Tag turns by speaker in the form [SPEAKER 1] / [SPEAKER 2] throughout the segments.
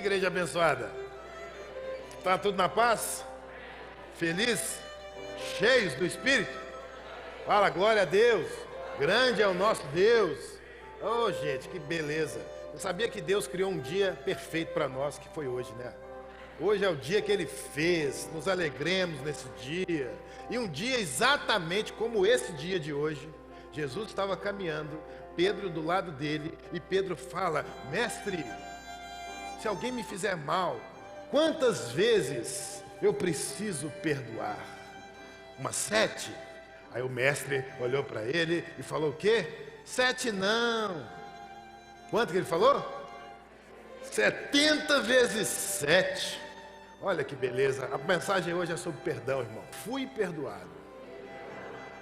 [SPEAKER 1] igreja abençoada? Está tudo na paz? Feliz? Cheios do Espírito? Fala, glória a Deus! Grande é o nosso Deus! Oh, gente, que beleza! Eu sabia que Deus criou um dia perfeito para nós, que foi hoje, né? Hoje é o dia que Ele fez, nos alegremos nesse dia. E um dia exatamente como esse dia de hoje, Jesus estava caminhando, Pedro do lado dele, e Pedro fala: Mestre, se alguém me fizer mal, quantas vezes eu preciso perdoar? Umas 7? Aí o mestre olhou para ele e falou o quê? 7 não. Quanto que ele falou? 70 vezes 7. Olha que beleza. A mensagem hoje é sobre perdão, irmão. Fui perdoado.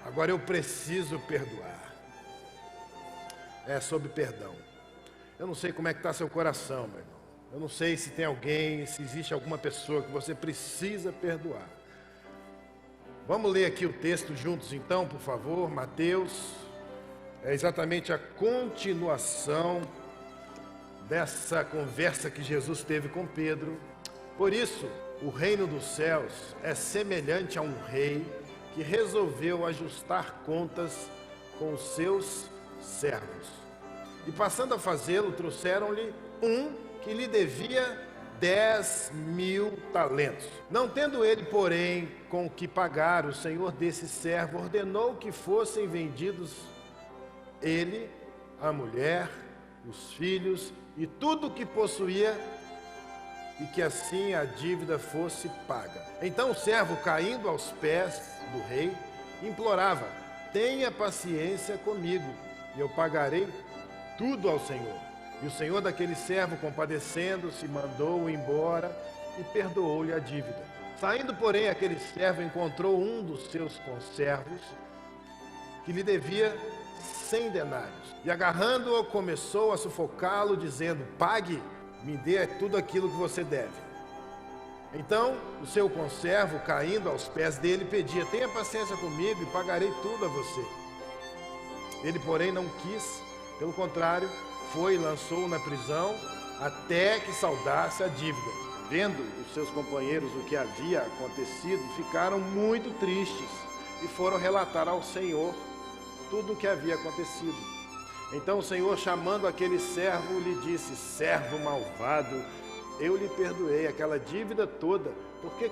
[SPEAKER 1] Agora eu preciso perdoar. É sobre perdão. Eu não sei como é que está seu coração, meu irmão. Eu não sei se tem alguém, se existe alguma pessoa que você precisa perdoar. Vamos ler aqui o texto juntos então, por favor. Mateus. É exatamente a continuação dessa conversa que Jesus teve com Pedro. Por isso, o reino dos céus é semelhante a um rei que resolveu ajustar contas com os seus servos. E passando a fazê-lo, trouxeram-lhe um que lhe devia 10.000 talentos. Não tendo ele, porém, com o que pagar, o senhor desse servo ordenou que fossem vendidos ele, a mulher, os filhos e tudo o que possuía, e que assim a dívida fosse paga. Então o servo, caindo aos pés do rei, implorava: tenha paciência comigo, e eu pagarei tudo ao Senhor. E o senhor daquele servo, compadecendo-se, mandou-o embora e perdoou-lhe a dívida. Saindo, porém, aquele servo encontrou um dos seus conservos que lhe devia 100 denários. E agarrando-o, começou a sufocá-lo, dizendo: pague, me dê tudo aquilo que você deve. Então o seu conservo, caindo aos pés dele, pedia: tenha paciência comigo e pagarei tudo a você. Ele, porém, não quis, pelo contrário, foi e lançou-o na prisão até que saldasse a dívida. Vendo os seus companheiros o que havia acontecido, ficaram muito tristes e foram relatar ao Senhor tudo o que havia acontecido. Então o Senhor, chamando aquele servo, lhe disse: servo malvado, eu lhe perdoei aquela dívida toda. Por que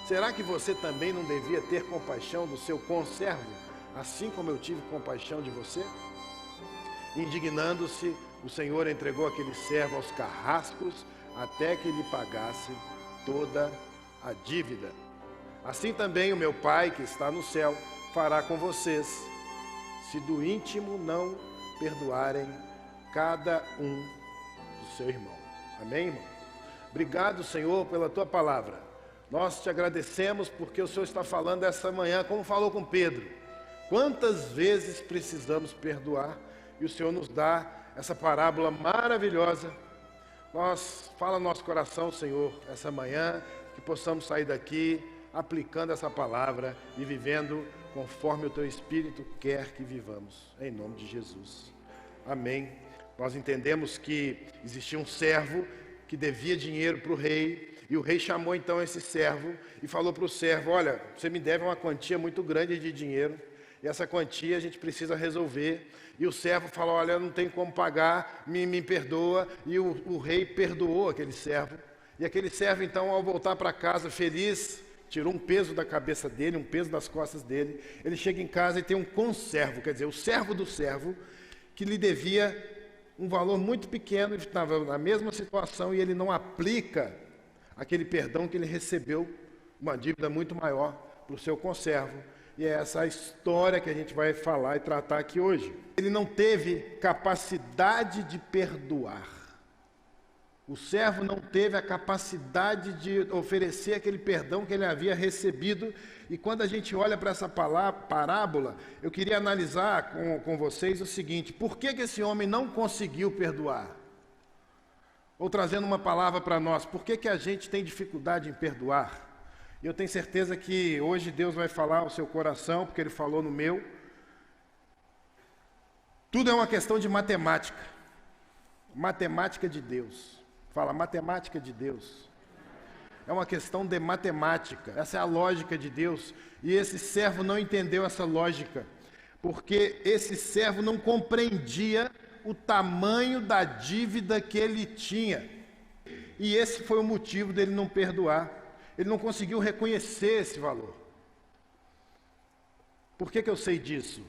[SPEAKER 1] será que você também não devia ter compaixão do seu conservo, assim como eu tive compaixão de você? Indignando-se, o Senhor entregou aquele servo aos carrascos até que lhe pagasse toda a dívida. Assim também o meu Pai que está no céu fará com vocês, se do íntimo não perdoarem cada um do seu irmão. Amém, irmão? Obrigado, Senhor, pela tua palavra. Nós te agradecemos porque o Senhor está falando essa manhã, como falou com Pedro. Quantas vezes precisamos perdoar? E o Senhor nos dá essa parábola maravilhosa. Fala no nosso coração, Senhor, essa manhã, que possamos sair daqui aplicando essa palavra e vivendo conforme o Teu Espírito quer que vivamos, em nome de Jesus. Amém. Nós entendemos que existia um servo que devia dinheiro para o rei, e o rei chamou então esse servo e falou para o servo: olha, você me deve uma quantia muito grande de dinheiro, e essa quantia a gente precisa resolver. E o servo falou: olha, eu não tenho como pagar, me perdoa. E o rei perdoou aquele servo. E aquele servo então, ao voltar para casa feliz, tirou um peso da cabeça dele, um peso das costas dele. Ele chega em casa e tem um conservo, quer dizer, o servo do servo, que lhe devia um valor muito pequeno, estava na mesma situação, e ele não aplica aquele perdão que ele recebeu, uma dívida muito maior, para o seu conservo. E é essa a história que a gente vai falar e tratar aqui hoje. Ele não teve capacidade de perdoar. O servo não teve a capacidade de oferecer aquele perdão que ele havia recebido. E quando a gente olha para essa parábola, eu queria analisar com vocês o seguinte: por que esse homem não conseguiu perdoar? Ou trazendo uma palavra para nós, por que a gente tem dificuldade em perdoar? E eu tenho certeza que hoje Deus vai falar ao seu coração, porque Ele falou no meu. Tudo é uma questão de matemática. Matemática de Deus. Fala, matemática de Deus. É uma questão de matemática. Essa é a lógica de Deus. E esse servo não entendeu essa lógica, porque esse servo não compreendia o tamanho da dívida que ele tinha. E esse foi o motivo dele não perdoar. Ele não conseguiu reconhecer esse valor. Por que eu sei disso?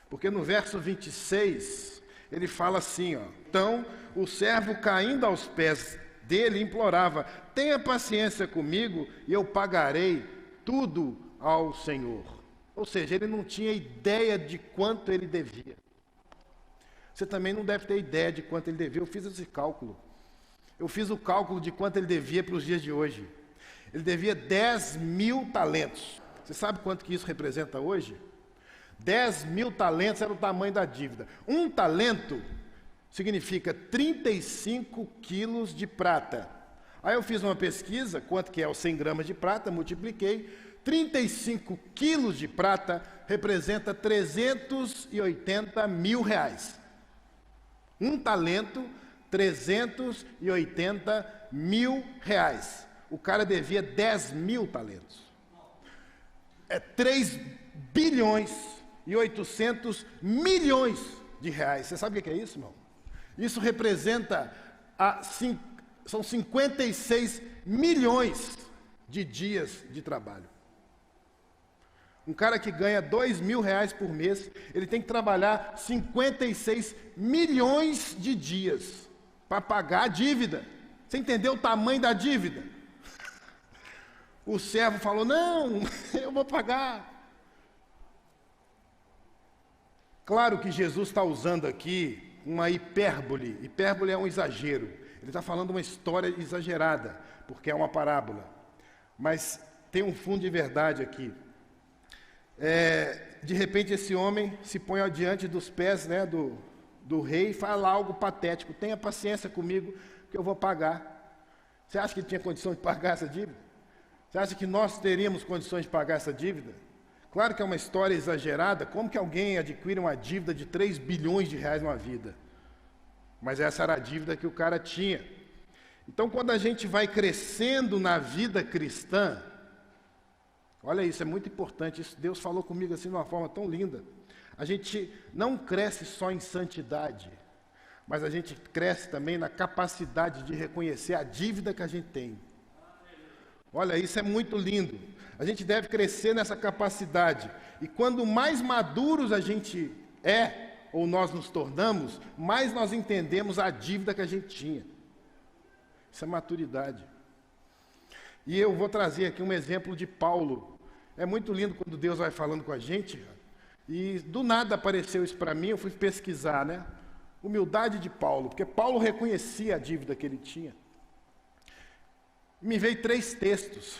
[SPEAKER 1] Porque no verso 26, ele fala assim, ó. Então, o servo caindo aos pés dele implorava: tenha paciência comigo e eu pagarei tudo ao Senhor. Ou seja, ele não tinha ideia de quanto ele devia. Você também não deve ter ideia de quanto ele devia. Eu fiz esse cálculo. Eu fiz o cálculo de quanto ele devia para os dias de hoje. Ele devia 10.000 talentos. Você sabe quanto que isso representa hoje? 10.000 talentos era o tamanho da dívida. Um talento significa 35 quilos de prata. Aí eu fiz uma pesquisa, quanto que é os 100 gramas de prata, multipliquei. 35 quilos de prata representa 380 mil reais. Um talento, 380 mil reais. O cara devia 10.000 talentos. É 3 bilhões e 800 milhões de reais. Você sabe o que é isso, irmão? Isso representa, são 56 milhões de dias de trabalho. Um cara que ganha 2.000 reais por mês, ele tem que trabalhar 56 milhões de dias para pagar a dívida. Você entendeu o tamanho da dívida? O servo falou: não, eu vou pagar. Claro que Jesus está usando aqui uma hipérbole. Hipérbole é um exagero. Ele está falando uma história exagerada, porque é uma parábola. Mas tem um fundo de verdade aqui. De repente esse homem se põe diante dos pés, né, do rei e fala algo patético: tenha paciência comigo que eu vou pagar. Você acha que ele tinha condição de pagar essa dívida? Você acha que nós teríamos condições de pagar essa dívida? Claro que é uma história exagerada. Como que alguém adquire uma dívida de 3 bilhões de reais numa vida? Mas essa era a dívida que o cara tinha. Então, quando a gente vai crescendo na vida cristã, olha isso, é muito importante. Isso, Deus falou comigo assim de uma forma tão linda. A gente não cresce só em santidade, mas a gente cresce também na capacidade de reconhecer a dívida que a gente tem. Olha, isso é muito lindo. A gente deve crescer nessa capacidade. E quando mais maduros a gente é, ou nós nos tornamos, mais nós entendemos a dívida que a gente tinha. Isso é maturidade. E eu vou trazer aqui um exemplo de Paulo. É muito lindo quando Deus vai falando com a gente. E do nada apareceu isso para mim, eu fui pesquisar, né? Humildade de Paulo, porque Paulo reconhecia a dívida que ele tinha. Me veio 3 textos.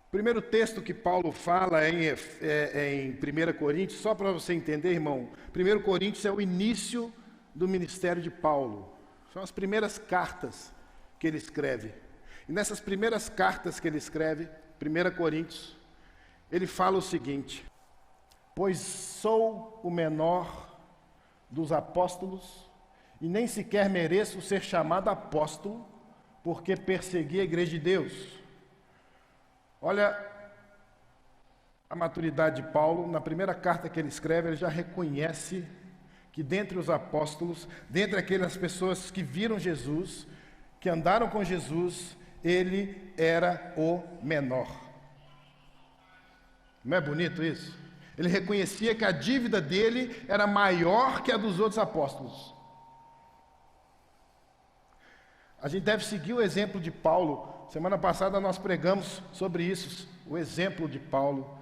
[SPEAKER 1] O primeiro texto que Paulo fala é em 1 Coríntios, só para você entender, irmão. 1 Coríntios é o início do ministério de Paulo. São as primeiras cartas que ele escreve. E nessas primeiras cartas que ele escreve, 1 Coríntios, ele fala o seguinte: pois sou o menor dos apóstolos e nem sequer mereço ser chamado apóstolo, porque persegui a igreja de Deus. Olha a maturidade de Paulo. Na primeira carta que ele escreve, ele já reconhece que dentre os apóstolos, dentre aquelas pessoas que viram Jesus, que andaram com Jesus, ele era o menor. Não é bonito isso? Ele reconhecia que a dívida dele era maior que a dos outros apóstolos. A gente deve seguir o exemplo de Paulo. Semana passada nós pregamos sobre isso, o exemplo de Paulo.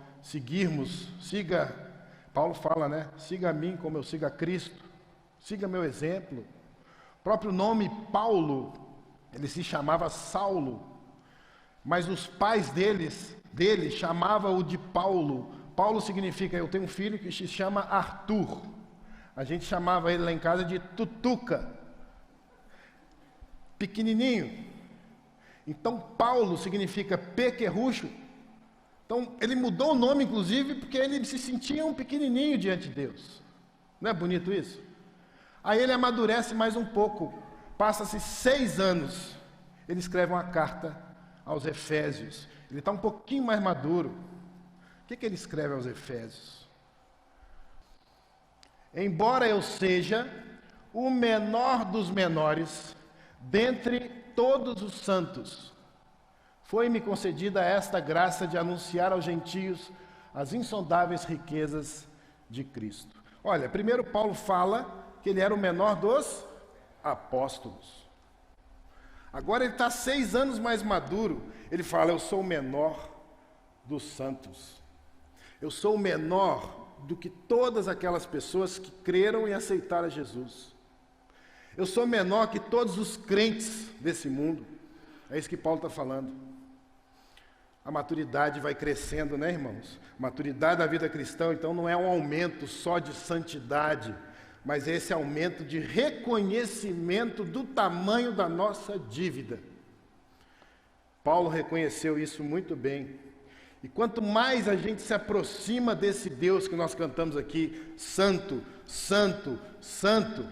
[SPEAKER 1] Paulo fala, né? Siga a mim como eu sigo a Cristo. Siga meu exemplo. O próprio nome Paulo, ele se chamava Saulo. Mas os pais dele chamavam-o de Paulo. Paulo significa: eu tenho um filho que se chama Arthur. A gente chamava ele lá em casa de Tutuca. Pequenininho. Então Paulo significa pequerrucho. Então ele mudou o nome, inclusive, porque ele se sentia um pequenininho diante de Deus. Não é bonito isso? Aí ele amadurece mais um pouco. Passa-se 6 anos, ele escreve uma carta aos Efésios. Ele está um pouquinho mais maduro. O que ele escreve aos Efésios? Embora eu seja o menor dos menores, dentre todos os santos, foi-me concedida esta graça de anunciar aos gentios as insondáveis riquezas de Cristo. Olha, primeiro Paulo fala que ele era o menor dos apóstolos. Agora ele está 6 anos mais maduro. Ele fala, eu sou o menor dos santos. Eu sou o menor do que todas aquelas pessoas que creram e aceitaram Jesus. Eu sou menor que todos os crentes desse mundo. É isso que Paulo está falando. A maturidade vai crescendo, né, irmãos? A maturidade da vida cristã, então, não é um aumento só de santidade, mas é esse aumento de reconhecimento do tamanho da nossa dívida. Paulo reconheceu isso muito bem. E quanto mais a gente se aproxima desse Deus que nós cantamos aqui, Santo, Santo, Santo,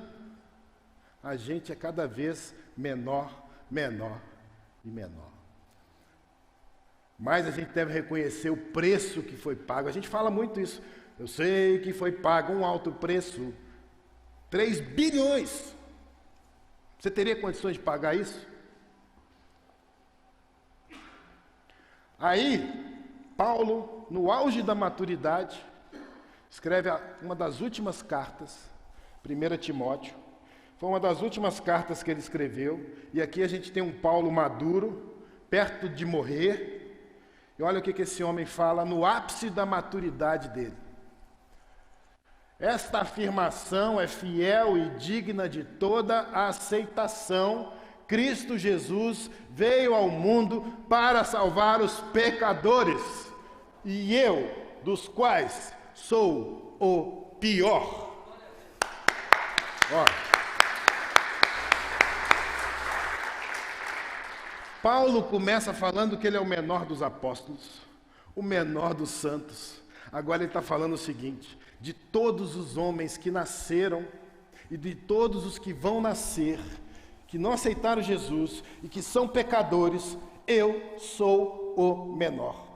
[SPEAKER 1] a gente é cada vez menor, menor e menor. Mas a gente deve reconhecer o preço que foi pago. A gente fala muito isso. Eu sei que foi pago um alto preço. 3 bilhões. Você teria condições de pagar isso? Aí, Paulo, no auge da maturidade, escreve uma das últimas cartas, 1 Timóteo. Foi uma das últimas cartas que ele escreveu. E aqui a gente tem um Paulo maduro, perto de morrer. E olha o que esse homem fala no ápice da maturidade dele. Esta afirmação é fiel e digna de toda a aceitação. Cristo Jesus veio ao mundo para salvar os pecadores, e eu, dos quais sou o pior. Olha. Paulo começa falando que ele é o menor dos apóstolos, o menor dos santos. Agora ele está falando o seguinte: de todos os homens que nasceram e de todos os que vão nascer, que não aceitaram Jesus e que são pecadores, eu sou o menor.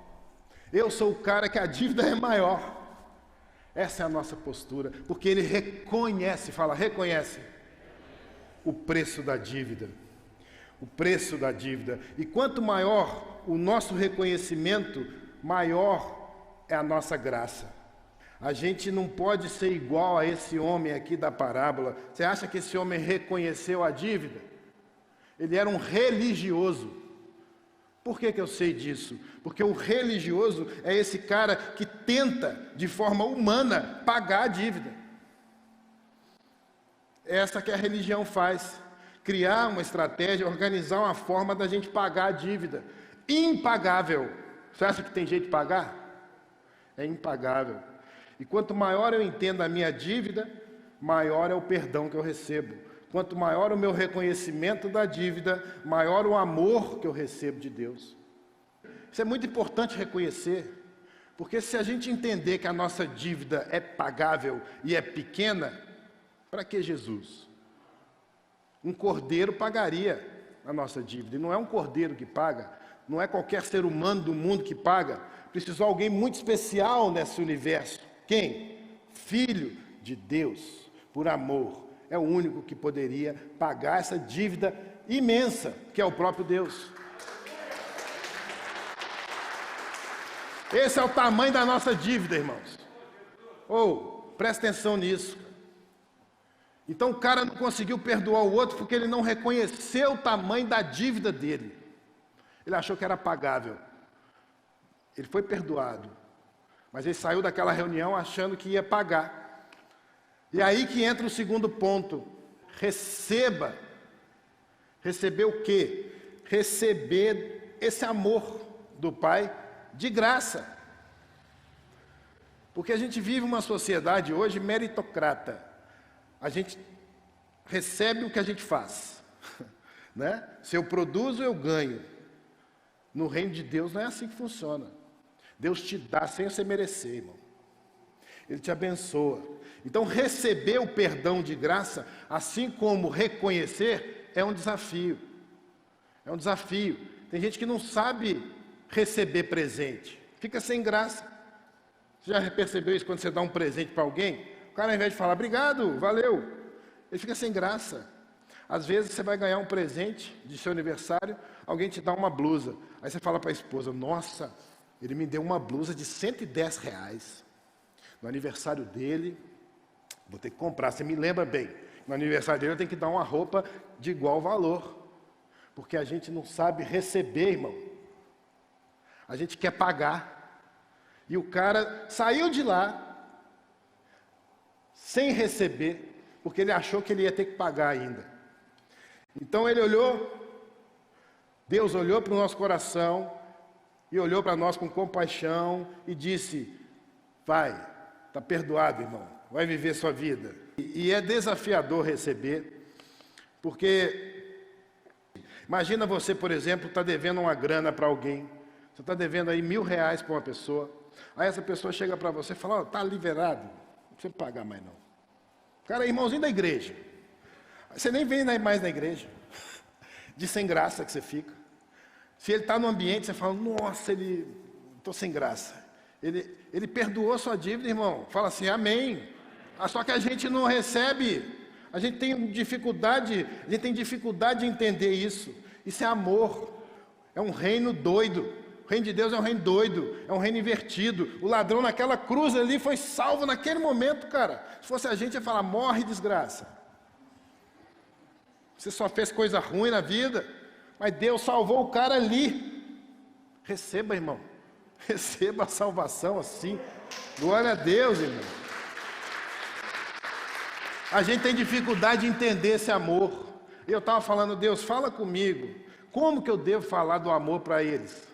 [SPEAKER 1] Eu sou o cara que a dívida é maior. Essa é a nossa postura, porque ele reconhece, reconhece o preço da dívida. O preço da dívida. E quanto maior o nosso reconhecimento, maior é a nossa graça. A gente não pode ser igual a esse homem aqui da parábola. Você acha que esse homem reconheceu a dívida? Ele era um religioso. Por que eu sei disso? Porque o religioso é esse cara que tenta, de forma humana, pagar a dívida. Essa que a religião faz. Criar uma estratégia, organizar uma forma da gente pagar a dívida. Impagável. Você acha que tem jeito de pagar? É impagável. E quanto maior eu entendo a minha dívida, maior é o perdão que eu recebo. Quanto maior o meu reconhecimento da dívida, maior o amor que eu recebo de Deus. Isso é muito importante reconhecer, porque se a gente entender que a nossa dívida é pagável e é pequena, para que Jesus? Um cordeiro pagaria a nossa dívida, e não é um cordeiro que paga, não é qualquer ser humano do mundo que paga, precisou alguém muito especial nesse universo. Quem? Filho de Deus, por amor, é o único que poderia pagar essa dívida imensa, que é o próprio Deus. Esse é o tamanho da nossa dívida, irmãos. Presta atenção nisso. Então o cara não conseguiu perdoar o outro porque ele não reconheceu o tamanho da dívida dele. Ele achou que era pagável. Ele foi perdoado, mas ele saiu daquela reunião achando que ia pagar. E aí que entra o segundo ponto. Receba. Receber o quê? Receber esse amor do Pai de graça. Porque a gente vive uma sociedade hoje meritocrata. A gente recebe o que a gente faz, né? Se eu produzo, eu ganho. No reino de Deus não é assim que funciona. Deus te dá sem você merecer, irmão. Ele te abençoa. Então, receber o perdão de graça, assim como reconhecer, é um desafio. É um desafio. Tem gente que não sabe receber presente. Fica sem graça. Você já percebeu isso quando você dá um presente para alguém? O cara, ao invés de falar, obrigado, valeu, ele fica sem graça. Às vezes você vai ganhar um presente de seu aniversário, alguém te dá uma blusa. Aí você fala para a esposa, nossa, ele me deu uma blusa de R$110. No aniversário dele, vou ter que comprar. Você me lembra bem, no aniversário dele eu tenho que dar uma roupa de igual valor. Porque a gente não sabe receber, irmão. A gente quer pagar. E o cara saiu de lá sem receber, porque ele achou que ele ia ter que pagar ainda. Então ele olhou, Deus olhou para o nosso coração e olhou para nós com compaixão e disse, vai, está perdoado, irmão, vai viver sua vida. E é desafiador receber, porque imagina você, por exemplo, está devendo uma grana para alguém, você está devendo aí R$1.000 para uma pessoa, aí essa pessoa chega para você e fala, está liberado, não precisa pagar mais não. O cara é irmãozinho da igreja, você nem vem mais na igreja, de sem graça que você fica. Se ele está no ambiente, você fala, nossa, estou sem graça. Ele perdoou sua dívida, irmão. Fala assim, amém. Só que a gente não recebe, a gente tem dificuldade de entender isso. Isso é amor, é um reino doido. O reino de Deus é um reino doido, é um reino invertido. O ladrão naquela cruz ali foi salvo naquele momento, cara. Se fosse a gente, ia falar, morre desgraça. Você só fez coisa ruim na vida, mas Deus salvou o cara ali. Receba, irmão. Receba a salvação assim. Glória a Deus, irmão. A gente tem dificuldade de entender esse amor. Eu estava falando, Deus, fala comigo. Como que eu devo falar do amor para eles?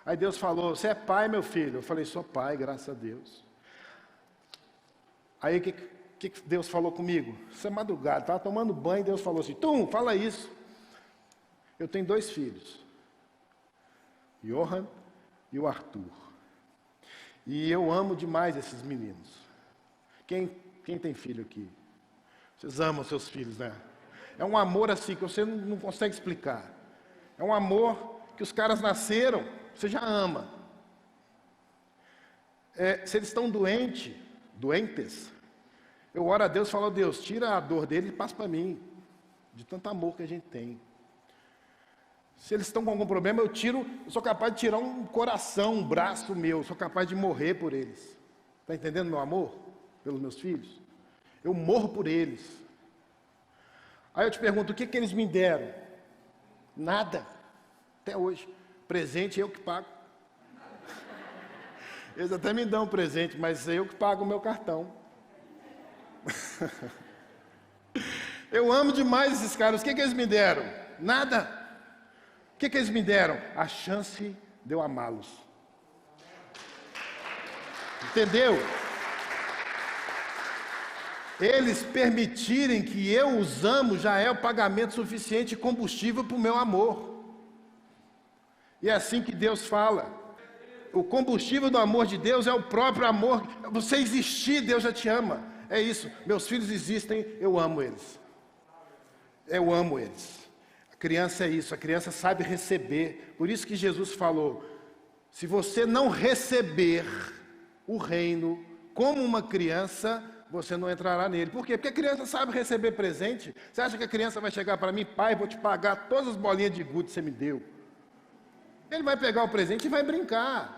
[SPEAKER 1] Aí Deus falou, você é pai, meu filho? Eu falei, sou pai, graças a Deus. Aí o que Deus falou comigo? Isso é madrugada, estava tomando banho, Deus falou assim, fala isso. Eu tenho 2 filhos, Johan e o Arthur. E eu amo demais esses meninos. Quem tem filho aqui? Vocês amam seus filhos, né? É um amor assim que você não consegue explicar. É um amor que os caras nasceram, você já ama. Se eles estão doentes, eu oro a Deus e falo, Deus, tira a dor dele e passa para mim, de tanto amor que a gente tem. Se eles estão com algum problema, eu sou capaz de tirar um coração, um braço meu, sou capaz de morrer por eles. Está entendendo meu amor pelos meus filhos? Eu morro por eles. Aí eu te pergunto, o que eles me deram? Nada, até hoje. Presente eu que pago. Eles até me dão um presente, mas eu que pago o meu cartão. Eu amo demais esses caras. O que eles me deram? Nada. O que eles me deram? A chance de eu amá-los. Entendeu? Eles permitirem que eu os amo já é o pagamento suficiente, combustível para o meu amor. E é assim que Deus fala. O combustível do amor de Deus é o próprio amor. Você existir, Deus já te ama. É isso. Meus filhos existem, eu amo eles. Eu amo eles. A criança é isso. A criança sabe receber. Por isso que Jesus falou, se você não receber o reino como uma criança, você não entrará nele. Por quê? Porque a criança sabe receber presente. Você acha que a criança vai chegar para mim, pai, vou te pagar todas as bolinhas de gude que você me deu? Ele vai pegar o presente e vai brincar.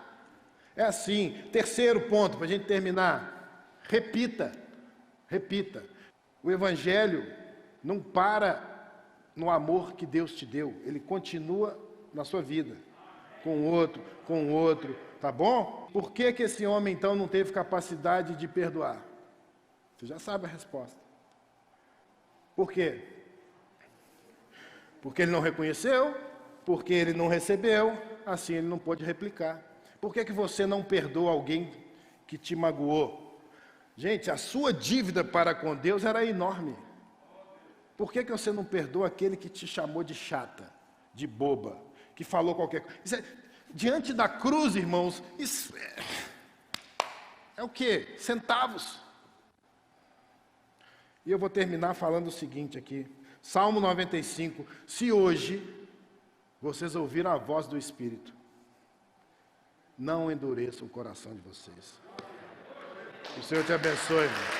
[SPEAKER 1] É assim. Terceiro ponto, para a gente terminar. Repita. O Evangelho não para no amor que Deus te deu. Ele continua na sua vida. Com o outro. Tá bom? Por que esse homem, então, não teve capacidade de perdoar? Você já sabe a resposta. Por quê? Porque ele não reconheceu, porque ele não recebeu, assim ele não pôde replicar. Por que você não perdoa alguém que te magoou? Gente, a sua dívida para com Deus era enorme. Por que você não perdoa aquele que te chamou de chata, de boba, que falou qualquer coisa? Diante da cruz, irmãos, isso é o quê? Centavos. E eu vou terminar falando o seguinte aqui. Salmo 95. Se hoje vocês ouviram a voz do Espírito, não endureçam o coração de vocês. Que o Senhor te abençoe, irmão.